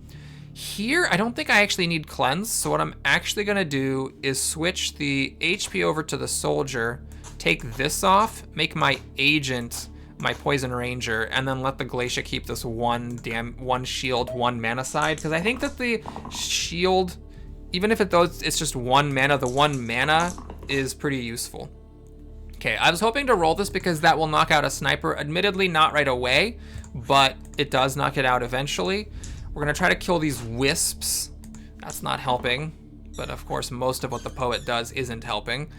Here, I don't think I actually need cleanse, so what I'm actually gonna do is switch the HP over to the soldier, take this off, make my agent my poison ranger, and then let the Glacier keep this 1 shield, 1 mana side, because I think that the shield, even if it's just 1 mana, the 1 mana is pretty useful. Okay, I was hoping to roll this because that will knock out a sniper, admittedly not right away, but it does knock it out eventually. We're gonna try to kill these wisps. That's not helping, but of course most of what the Poet does isn't helping.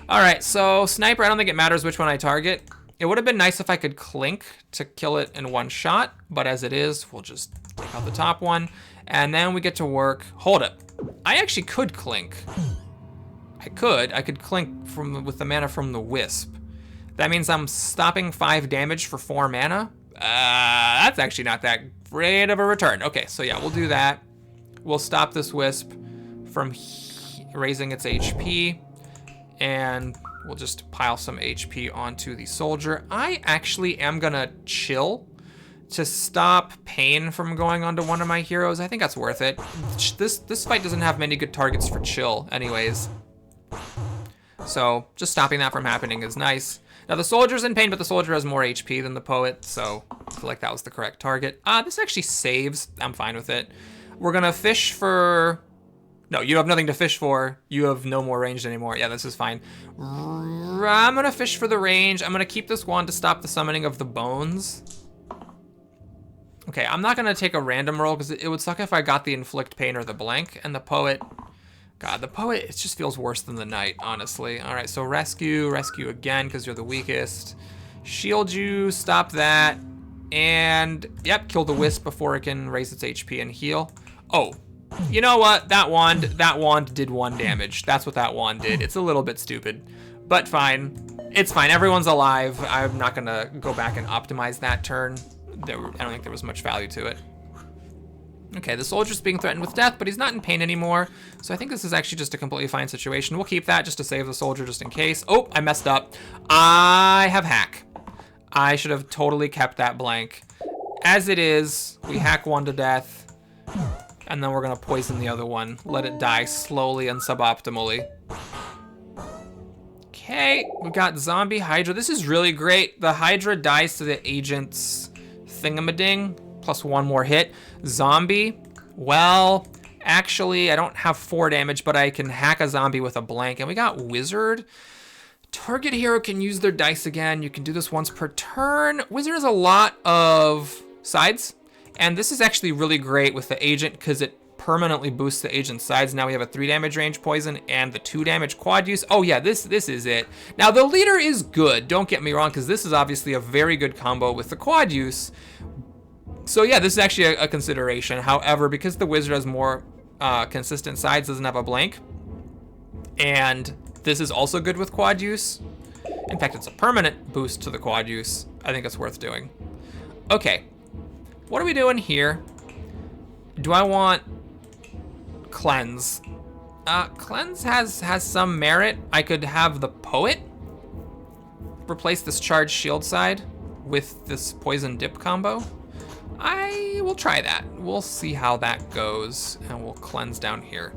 All right, so sniper, I don't think it matters which one I target. It would have been nice if I could clink to kill it in 1 shot, but as it is, we'll just take out the top one, and then we get to work. Hold it. I actually could clink. I could clink with the mana from the wisp. That means I'm stopping 5 damage for 4 mana. That's actually not that great of a return. Okay, so yeah, we'll do that. We'll stop this Wisp from raising its HP, and we'll just pile some HP onto the soldier. I actually am gonna chill to stop pain from going onto one of my heroes. I think that's worth it. This fight doesn't have many good targets for chill anyways. So just stopping that from happening is nice. Now the soldier's in pain, but the soldier has more HP than the poet, so I feel like that was the correct target. This actually saves. I'm fine with it. We're gonna fish for... No, you have nothing to fish for. You have no more range anymore. Yeah, this is fine. I'm gonna fish for the range. I'm gonna keep this wand to stop the summoning of the bones. Okay, I'm not gonna take a random roll because it would suck if I got the inflict pain or the blank, and the poet... God, the poet, it just feels worse than the knight, honestly. All right, so rescue again because you're the weakest. Shield you, stop that, and yep, kill the wisp before it can raise its HP and heal. Oh, you know what? That wand did 1 damage. That's what that wand did. It's a little bit stupid, but fine. It's fine. Everyone's alive. I'm not gonna go back and optimize that turn. I don't think there was much value to it. Okay, the soldier's being threatened with death, but he's not in pain anymore. So I think this is actually just a completely fine situation. We'll keep that just to save the soldier just in case. Oh, I messed up. I have hack. I should have totally kept that blank. As it is, we hack one to death, and then we're gonna poison the other one. Let it die slowly and suboptimally. Okay, we got zombie Hydra. This is really great. The Hydra dies to the agent's thingamading, plus 1 more hit. Zombie, well, actually, I don't have 4 damage, but I can hack a zombie with a blank. And we got Wizard. Target hero can use their dice again. You can do this once per turn. Wizard has a lot of sides, and this is actually really great with the agent because it permanently boosts the agent's sides. Now we have a 3 damage range poison and the 2 damage quad use. Oh yeah, this is it. Now the leader is good, don't get me wrong, because this is obviously a very good combo with the quad use. So yeah, this is actually a consideration. However, because the wizard has more consistent sides, doesn't have a blank, and this is also good with quad use. In fact, it's a permanent boost to the quad use. I think it's worth doing. Okay, what are we doing here? Do I want cleanse? Cleanse has some merit. I could have the poet replace this charged shield side with this poison dip combo. I will try that. We'll see how that goes, and we'll cleanse down here.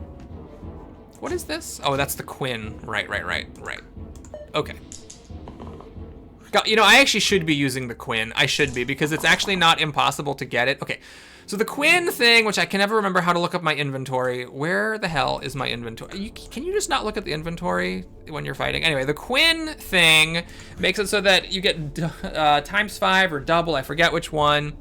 What is this? Oh, that's the Quinn. Right. Okay. You know, I actually should be using the Quinn. I should be, because it's actually not impossible to get it. Okay, so the Quinn thing, which I can never remember how to look up my inventory. Where the hell is my inventory? Can you just not look at the inventory when you're fighting? Anyway, the Quinn thing makes it so that you get ×5 or double, I forget which one.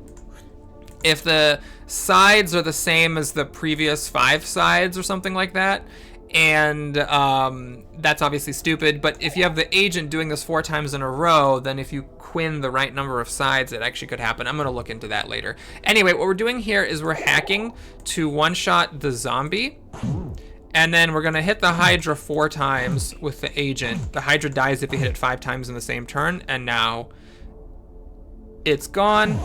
If the sides are the same as the previous 5 sides or something like that, and that's obviously stupid, but if you have the agent doing this 4 times in a row, then if you Quinn the right number of sides, it actually could happen. I'm gonna look into that later. Anyway, what we're doing here is we're hacking to one-shot the zombie, and then we're gonna hit the Hydra 4 times with the agent. The Hydra dies if you hit it 5 times in the same turn, and now it's gone.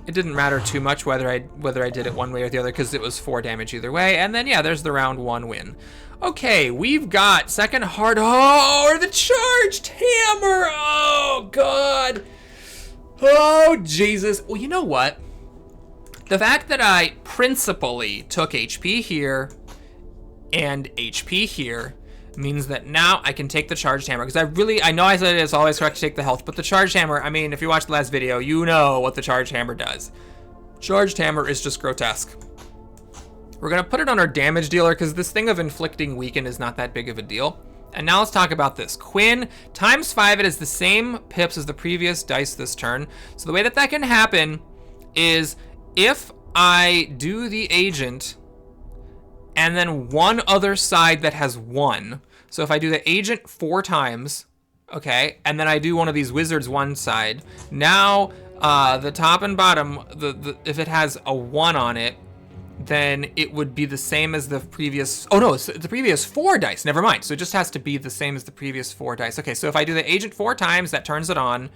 It didn't matter too much whether I did it one way or the other, because it was 4 damage either way. And then yeah, there's the round 1 win. Okay, we've got second hard. Oh, or the charged hammer. Oh God. Oh Jesus. Well, you know what? The fact that I principally took HP here and HP here means that now I can take the charged hammer, because I know I said it's always correct to take the health, but the charged hammer, I mean, if you watched the last video, you know what the charged hammer does. Charged hammer is just grotesque. We're gonna put it on our damage dealer, because this thing of inflicting weaken is not that big of a deal. And now let's talk about this. Quinn, ×5, it is the same pips as the previous dice this turn. So the way that can happen is if I do the agent and then one other side that has 1. So if I do the agent 4 times, okay, and then I do one of these wizards one side, now the top and bottom, if it has a 1 on it, then it would be the same as the previous, oh no, it's the previous 4 dice, never mind. So it just has to be the same as the previous 4 dice. Okay, so if I do the agent 4 times, that turns it on,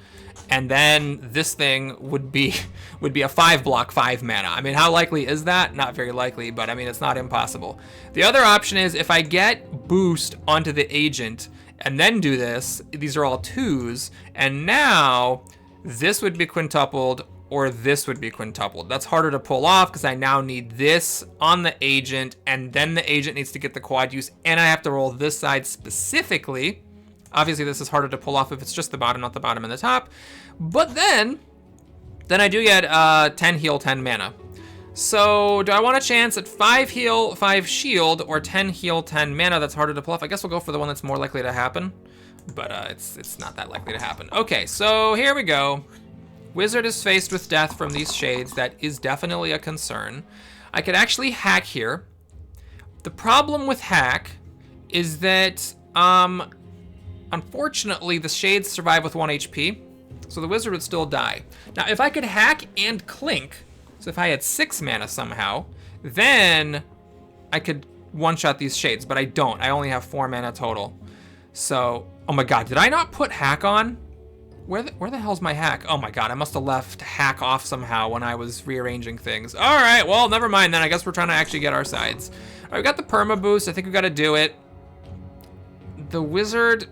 and then this thing would be a 5 block, 5 mana. I mean, how likely is that? Not very likely, but I mean, it's not impossible. The other option is if I get boost onto the agent and then do this, these are all 2s, and now this would be quintupled, or this would be quintupled. That's harder to pull off because I now need this on the agent, and then the agent needs to get the quad use, and I have to roll this side specifically. Obviously, this is harder to pull off if it's just the bottom, not the bottom and the top. But then I do get 10 heal, 10 mana. So do I want a chance at 5 heal, 5 shield, or 10 heal, 10 mana? That's harder to pull off. I guess we'll go for the one that's more likely to happen, but it's not that likely to happen. Okay, so here we go. Wizard is faced with death from these shades. That is definitely a concern. I could actually hack here. The problem with hack is that, unfortunately, the shades survive with 1 HP, so the wizard would still die. Now, if I could hack and clink, so if I had 6 mana somehow, then I could one-shot these shades, but I don't. I only have 4 mana total. So, oh my god, did I not put hack on? Where the hell's my hack? Oh my god, I must have left hack off somehow when I was rearranging things. All right, well, never mind then. I guess we're trying to actually get our sides. All right, we got the perma boost. I think we got to do it. The wizard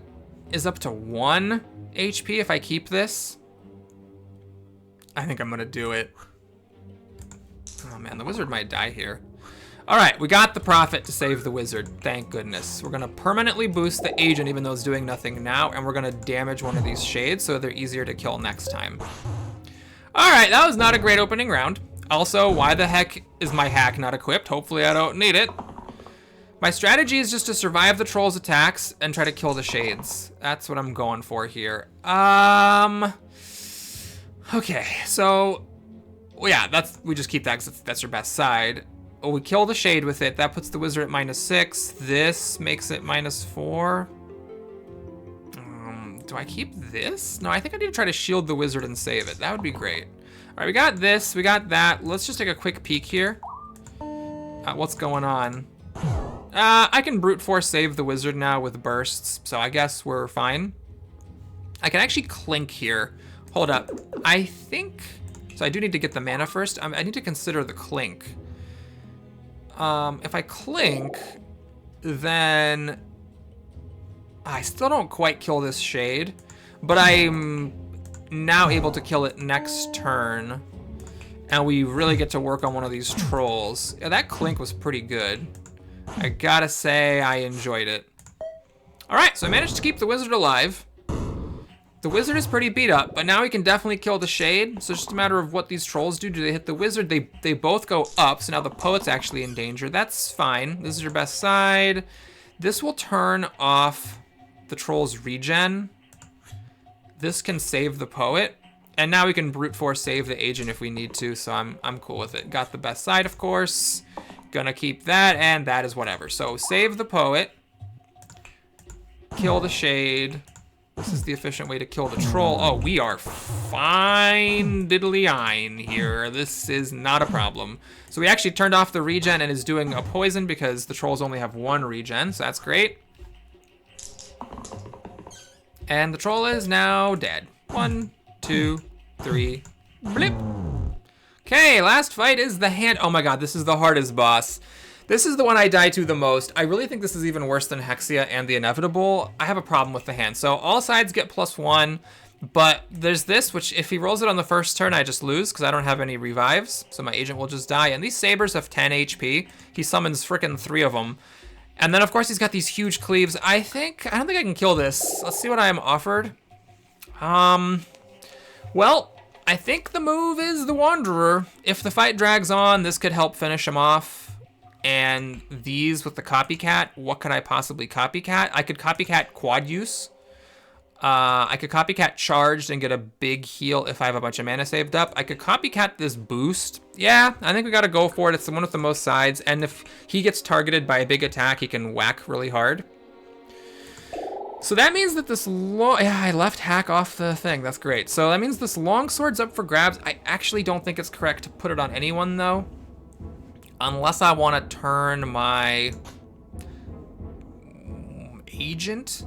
is up to 1 HP if I keep this. I think I'm going to do it. Oh man, the wizard might die here. All right, we got the profit to save the wizard. Thank goodness. We're gonna permanently boost the agent even though it's doing nothing now, and we're gonna damage one of these shades so they're easier to kill next time. All right, that was not a great opening round. Also, why the heck is my hack not equipped? Hopefully I don't need it. My strategy is just to survive the troll's attacks and try to kill the shades. That's what I'm going for here. Okay, so, well, yeah, we just keep that because that's your best side. Oh, we kill the shade with it. That puts the wizard at -6. This makes it -4. Do I keep this? No, I think I need to try to shield the wizard and save it. That would be great. All right, we got this, we got that. Let's just take a quick peek here. What's going on? I can brute force save the wizard now with bursts, so I guess we're fine. I can actually clink here. Hold up. I think, so I do need to get the mana first. I need to consider the clink. If I clink, then I still don't quite kill this shade, but I'm now able to kill it next turn, and we really get to work on one of these trolls. Yeah, that clink was pretty good. I gotta say, I enjoyed it. All right, so I managed to keep the wizard alive. The wizard is pretty beat up, but now we can definitely kill the shade. So it's just a matter of what these trolls do. Do they hit the wizard? They both go up, so now the poet's actually in danger. That's fine. This is your best side. This will turn off the troll's regen. This can save the poet. And now we can brute force save the agent if we need to, so I'm cool with it. Got the best side, of course. Gonna keep that, and that is whatever. So save the poet. Kill the shade. This is the efficient way to kill the troll. Oh, we are fine diddly-ine here. This is not a problem. So we actually turned off the regen and is doing a poison because the trolls only have 1 regen, so that's great. And the troll is now dead. 1, 2, 3, blip. Okay, last fight is the hand. Oh my god, this is the hardest boss. This is the one I die to the most. I really think this is even worse than Hexia and the Inevitable. I have a problem with the hand. So all sides get +1, but there's this, which if he rolls it on the first turn, I just lose because I don't have any revives. So my agent will just die. And these sabers have 10 HP. He summons frickin' 3 of them. And then of course he's got these huge cleaves. I don't think I can kill this. Let's see what I am offered. Well, I think the move is the Wanderer. If the fight drags on, this could help finish him off. And these with the copycat, what could I possibly copycat? I could copycat quad use. I could copycat charged and get a big heal if I have a bunch of mana saved up. I could copycat this boost. Yeah, I think we gotta go for it. It's the one with the most sides. And if he gets targeted by a big attack, he can whack really hard. So that means that this yeah, I left hack off the thing. That's great. So that means this longsword's up for grabs. I actually don't think it's correct to put it on anyone though. Unless I want to turn my agent?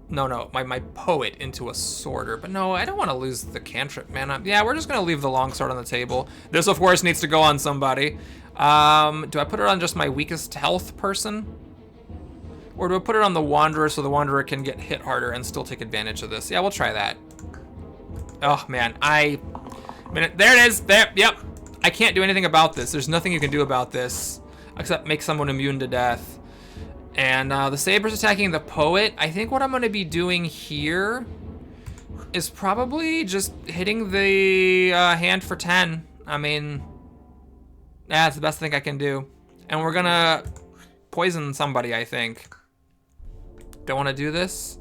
No, my poet into a sorter. But no, I don't want to lose the cantrip mana. Yeah, we're just going to leave the longsword on the table. This, of course, needs to go on somebody. Do I put it on just my weakest health person? Or do I put it on the Wanderer so the Wanderer can get hit harder and still take advantage of this? Yeah, we'll try that. Oh, man. There it is. There. Yep. I can't do anything about this. There's nothing you can do about this except make someone immune to death. And the Saber's attacking the Poet. I think what I'm going to be doing here is probably just hitting the hand for 10. I mean, that's the best thing I can do. And we're going to poison somebody, I think. Don't want to do this.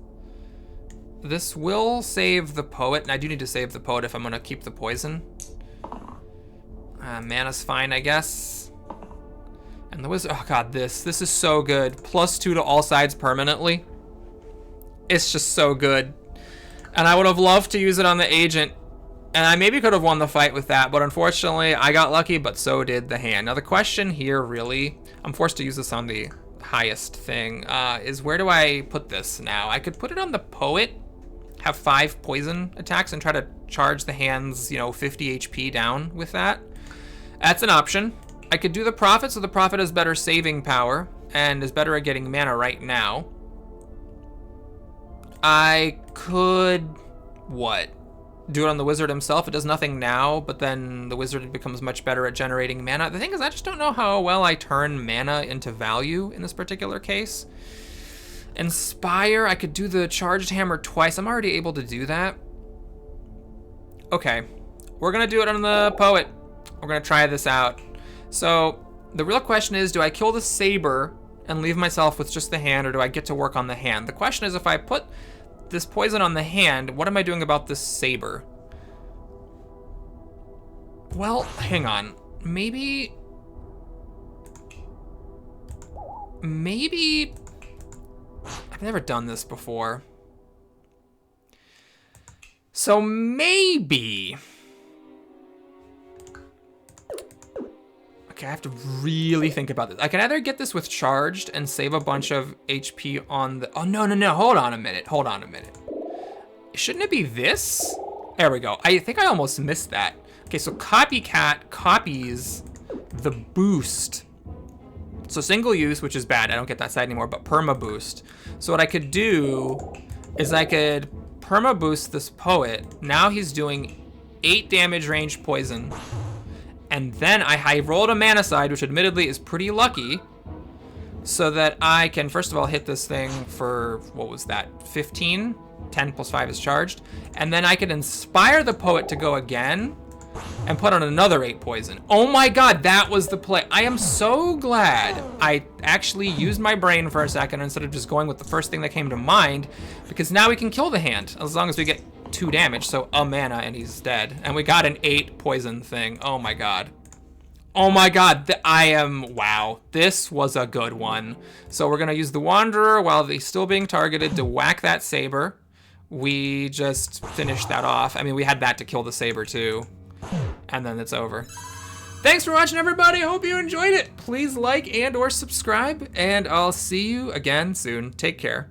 This will save the Poet, and I do need to save the Poet if I'm going to keep the poison. Mana's fine, I guess. And the Wizard, oh god, this is so good. +2 to all sides permanently. It's just so good. And I would have loved to use it on the Agent, and I maybe could have won the fight with that, but unfortunately I got lucky, but so did the hand. Now the question here really, I'm forced to use this on the highest thing, is where do I put this now? I could put it on the Poet, have 5 poison attacks, and try to charge the hand's, 50 HP down with that. That's an option. I could do the Prophet, so the Prophet has better saving power and is better at getting mana right now. I could, what? Do it on the Wizard himself. It does nothing now, but then the Wizard becomes much better at generating mana. The thing is, I just don't know how well I turn mana into value in this particular case. Inspire, I could do the Charged Hammer twice. I'm already able to do that. Okay, we're gonna do it on the Poet. We're gonna try this out. So the real question is, do I kill the Saber and leave myself with just the hand, or do I get to work on the hand? The question is, if I put this poison on the hand, what am I doing about this Saber? Well, hang on. Maybe I've never done this before. So maybe, okay, I have to really think about this. I can either get this with charged and save a bunch of HP on the, oh no, hold on a minute. Shouldn't it be this? There we go. I think I almost missed that. Okay, so Copycat copies the boost. So single use, which is bad, I don't get that side anymore, but perma boost. So what I could do is I could perma boost this Poet. Now he's doing 8 damage range poison. And then I rolled a mana side, which admittedly is pretty lucky, so that I can, first of all, hit this thing for, what was that, 15? 10 plus 5 is charged. And then I could inspire the Poet to go again and put on another 8 poison. Oh my god, that was the play. I am so glad I actually used my brain for a second instead of just going with the first thing that came to mind, because now we can kill the hand as long as we get 2 damage, so a mana and he's dead. And we got an 8 poison thing. Oh my god. Oh my god, wow. This was a good one. So we're gonna use the Wanderer while he's still being targeted to whack that Saber. We just finished that off. I mean, we had that to kill the Saber too. And then it's over. Thanks for watching, everybody. I hope you enjoyed it. Please like and or subscribe, and I'll see you again soon. Take care.